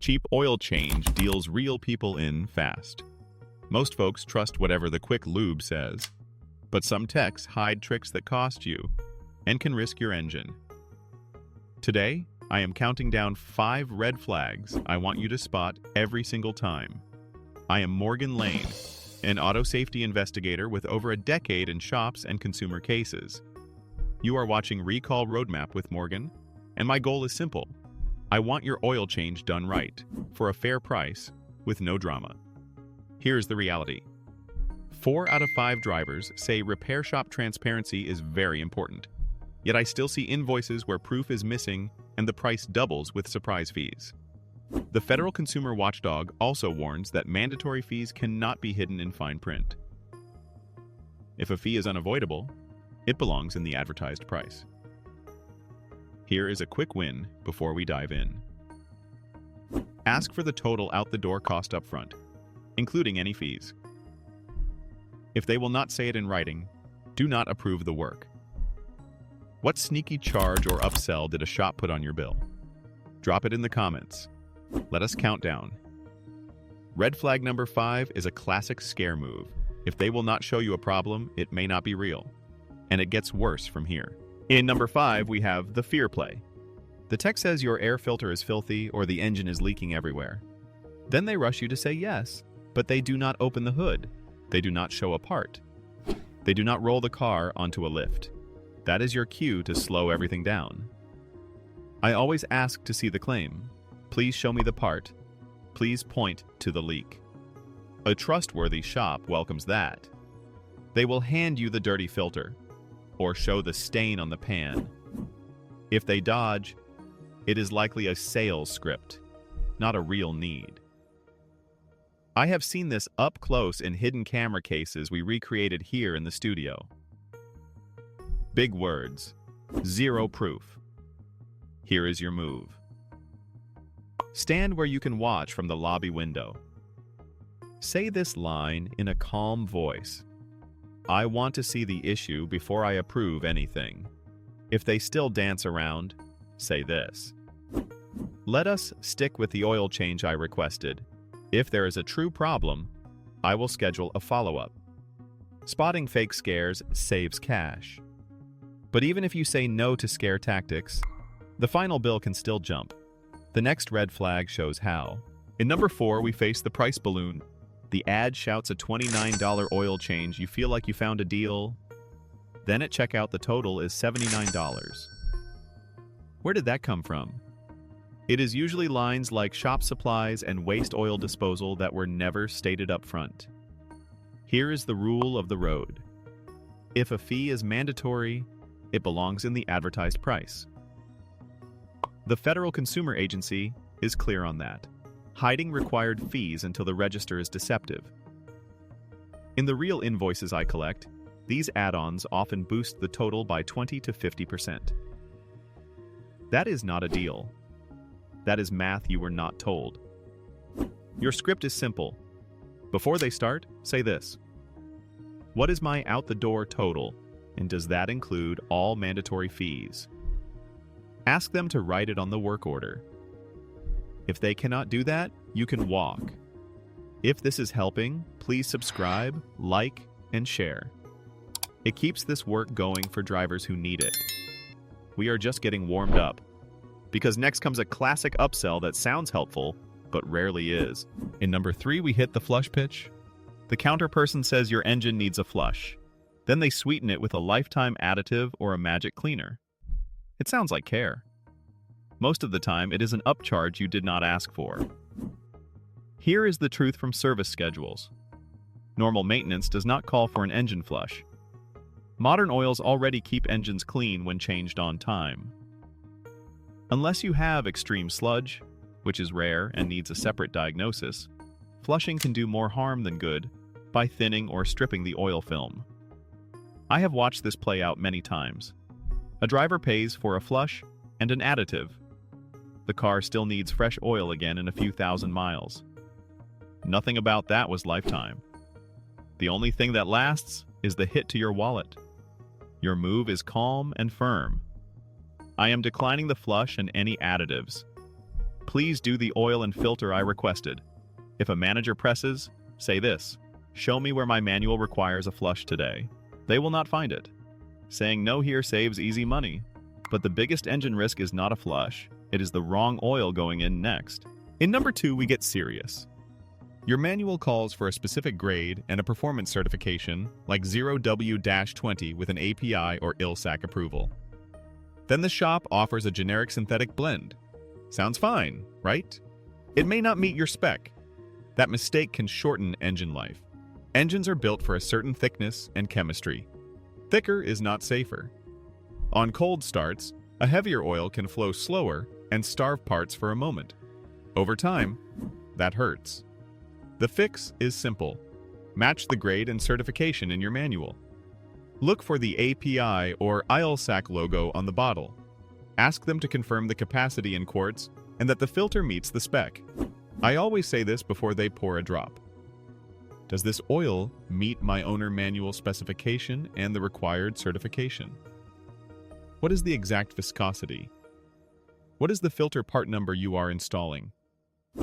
Cheap oil change deals real people in fast. Most folks trust whatever the quick lube says, but some techs hide tricks that cost you and can risk your engine. Today, I am counting down 5 red flags I want you to spot every single time. I am Morgan Lane, an auto safety investigator with over a decade in shops and consumer cases. You are watching Recall Roadmap with Morgan, and my goal is simple. I want your oil change done right, for a fair price, with no drama. Here's the reality. 4 out of 5 drivers say repair shop transparency is very important. Yet I still see invoices where proof is missing and the price doubles with surprise fees. The Federal Consumer Watchdog also warns that mandatory fees cannot be hidden in fine print. If a fee is unavoidable, it belongs in the advertised price. Here is a quick win before we dive in. Ask for the total out-the-door cost up front, including any fees. If they will not say it in writing, do not approve the work. What sneaky charge or upsell did a shop put on your bill? Drop it in the comments. Let us count down. Red flag number 5 is a classic scare move. If they will not show you a problem, it may not be real. And it gets worse from here. In number 5, we have the fear play. The tech says your air filter is filthy or the engine is leaking everywhere. Then they rush you to say yes, but they do not open the hood. They do not show a part. They do not roll the car onto a lift. That is your cue to slow everything down. I always ask to see the claim. Please show me the part. Please point to the leak. A trustworthy shop welcomes that. They will hand you the dirty filter or show the stain on the pan. If they dodge, it is likely a sales script, not a real need. I have seen this up close in hidden camera cases we recreated here in the studio. Big words, zero proof. Here is your move. Stand where you can watch from the lobby window. Say this line in a calm voice. I want to see the issue before I approve anything. If they still dance around, say this. Let us stick with the oil change I requested. If there is a true problem, I will schedule a follow-up. Spotting fake scares saves cash. But even if you say no to scare tactics, the final bill can still jump. The next red flag shows how. In number 4, we face the price balloon. The ad shouts a $29 oil change. You feel like you found a deal. Then at checkout, the total is $79. Where did that come from? It is usually lines like shop supplies and waste oil disposal that were never stated up front. Here is the rule of the road. If a fee is mandatory, it belongs in the advertised price. The Federal Consumer Agency is clear on that, hiding required fees until the register is deceptive. In the real invoices I collect, these add-ons often boost the total by 20 to 50%. That is not a deal. That is math you were not told. Your script is simple. Before they start, say this. What is my out-the-door total, and does that include all mandatory fees? Ask them to write it on the work order. If they cannot do that, you can walk. If this is helping, please subscribe, like, and share. It keeps this work going for drivers who need it. We are just getting warmed up, because next comes a classic upsell that sounds helpful, but rarely is. In number 3, we hit the flush pitch. The counter person says your engine needs a flush. Then they sweeten it with a lifetime additive or a magic cleaner. It sounds like care. Most of the time, it is an upcharge you did not ask for. Here is the truth from service schedules. Normal maintenance does not call for an engine flush. Modern oils already keep engines clean when changed on time. Unless you have extreme sludge, which is rare and needs a separate diagnosis, flushing can do more harm than good by thinning or stripping the oil film. I have watched this play out many times. A driver pays for a flush and an additive. The car still needs fresh oil again in a few thousand miles. Nothing about that was lifetime. The only thing that lasts is the hit to your wallet. Your move is calm and firm. I am declining the flush and any additives. Please do the oil and filter I requested. If a manager presses, say this: show me where my manual requires a flush today. They will not find it. Saying no here saves easy money. But the biggest engine risk is not a flush, it is the wrong oil going in next. In number 2, we get serious. Your manual calls for a specific grade and a performance certification, like 0W-20 with an API or ILSAC approval. Then the shop offers a generic synthetic blend. Sounds fine, right? It may not meet your spec. That mistake can shorten engine life. Engines are built for a certain thickness and chemistry. Thicker is not safer. On cold starts, a heavier oil can flow slower and starve parts for a moment. Over time, that hurts. The fix is simple. Match the grade and certification in your manual. Look for the API or ILSAC logo on the bottle. Ask them to confirm the capacity in quarts and that the filter meets the spec. I always say this before they pour a drop. Does this oil meet my owner manual specification and the required certification? What is the exact viscosity? What is the filter part number you are installing?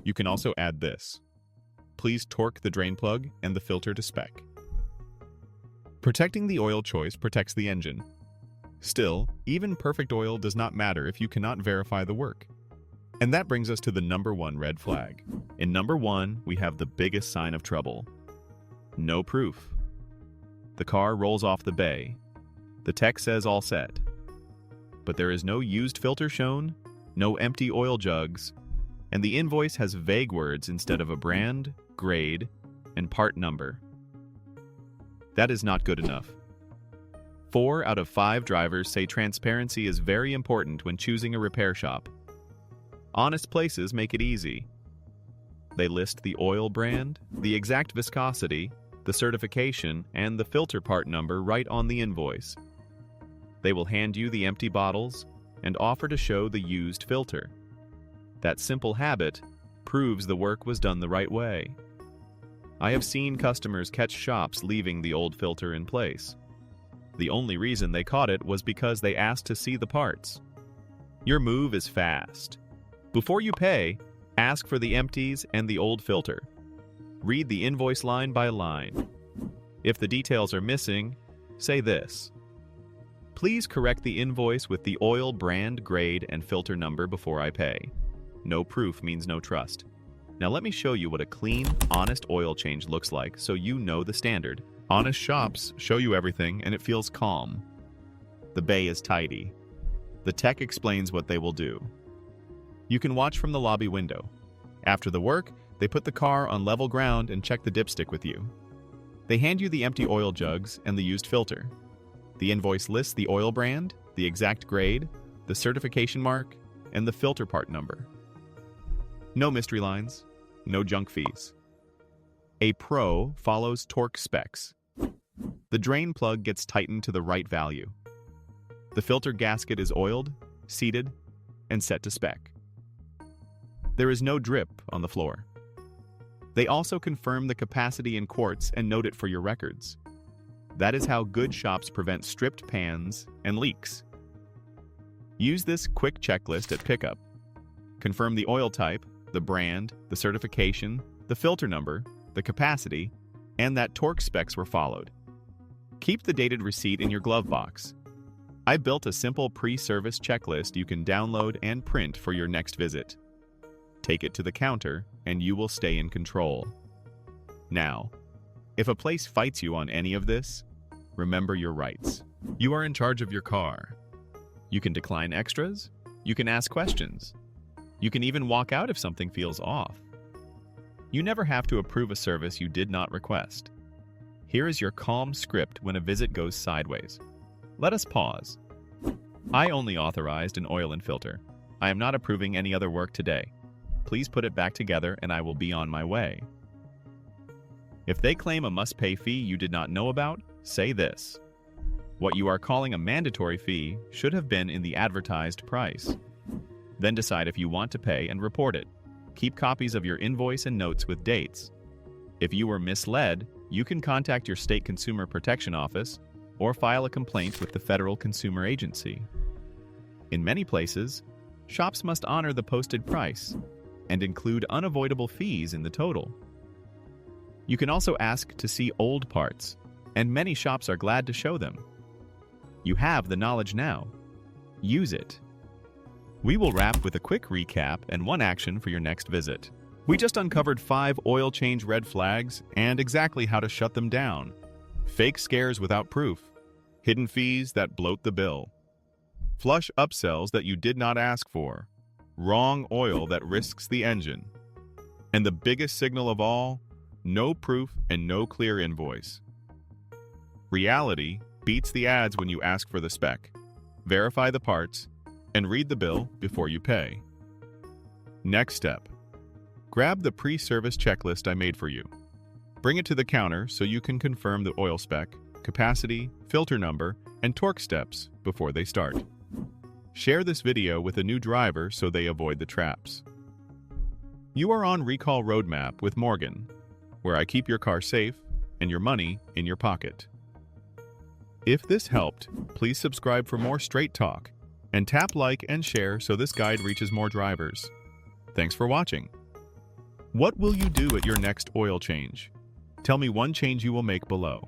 You can also add this. Please torque the drain plug and the filter to spec. Protecting the oil choice protects the engine. Still, even perfect oil does not matter if you cannot verify the work. And that brings us to the number 1 red flag. In number 1, we have the biggest sign of trouble. No proof. The car rolls off the bay. The tech says all set. But there is no used filter shown, no empty oil jugs, and the invoice has vague words instead of a brand, grade, and part number. That is not good enough. 4 out of 5 drivers say transparency is very important when choosing a repair shop. Honest places make it easy. They list the oil brand, the exact viscosity, the certification, and the filter part number right on the invoice. They will hand you the empty bottles and offer to show the used filter. That simple habit proves the work was done the right way. I have seen customers catch shops leaving the old filter in place. The only reason they caught it was because they asked to see the parts. Your move is fast. Before you pay, ask for the empties and the old filter. Read the invoice line by line. If the details are missing, say this: please correct the invoice with the oil brand, grade, and filter number before I pay. No proof means no trust. Now let me show you what a clean, honest oil change looks like so you know the standard. Honest shops show you everything and it feels calm. The bay is tidy. The tech explains what they will do. You can watch from the lobby window. After the work, they put the car on level ground and check the dipstick with you. They hand you the empty oil jugs and the used filter. The invoice lists the oil brand, the exact grade, the certification mark, and the filter part number. No mystery lines, no junk fees. A pro follows torque specs. The drain plug gets tightened to the right value. The filter gasket is oiled, seated, and set to spec. There is no drip on the floor. They also confirm the capacity in quarts and note it for your records. That is how good shops prevent stripped pans and leaks. Use this quick checklist at pickup. Confirm the oil type, the brand, the certification, the filter number, the capacity, and that torque specs were followed. Keep the dated receipt in your glove box. I built a simple pre-service checklist you can download and print for your next visit. Take it to the counter, and you will stay in control. Now, if a place fights you on any of this, remember your rights. You are in charge of your car. You can decline extras. You can ask questions. You can even walk out if something feels off. You never have to approve a service you did not request. Here is your calm script when a visit goes sideways. Let us pause. I only authorized an oil and filter. I am not approving any other work today. Please put it back together and I will be on my way. If they claim a must-pay fee you did not know about, say this: what you are calling a mandatory fee should have been in the advertised price. Then decide if you want to pay and report it. Keep copies of your invoice and notes with dates. If you were misled, you can contact your state consumer protection office or file a complaint with the Federal Consumer Agency. In many places, shops must honor the posted price and include unavoidable fees in the total. You can also ask to see old parts, and many shops are glad to show them. You have the knowledge now. Use it. We will wrap with a quick recap and one action for your next visit. We just uncovered 5 oil change red flags and exactly how to shut them down. Fake scares without proof. Hidden fees that bloat the bill. Flush upsells that you did not ask for. Wrong oil that risks the engine. And the biggest signal of all, no proof and no clear invoice. Reality beats the ads when you ask for the spec. Verify the parts and read the bill before you pay. Next step. Grab the pre-service checklist I made for you. Bring it to the counter so you can confirm the oil spec, capacity, filter number, and torque steps before they start. Share this video with a new driver so they avoid the traps. You are on Recall Roadmap with Morgan, where I keep your car safe and your money in your pocket. If this helped, please subscribe for more straight talk and tap like and share so this guide reaches more drivers. Thanks for watching. What will you do at your next oil change? Tell me one change you will make below.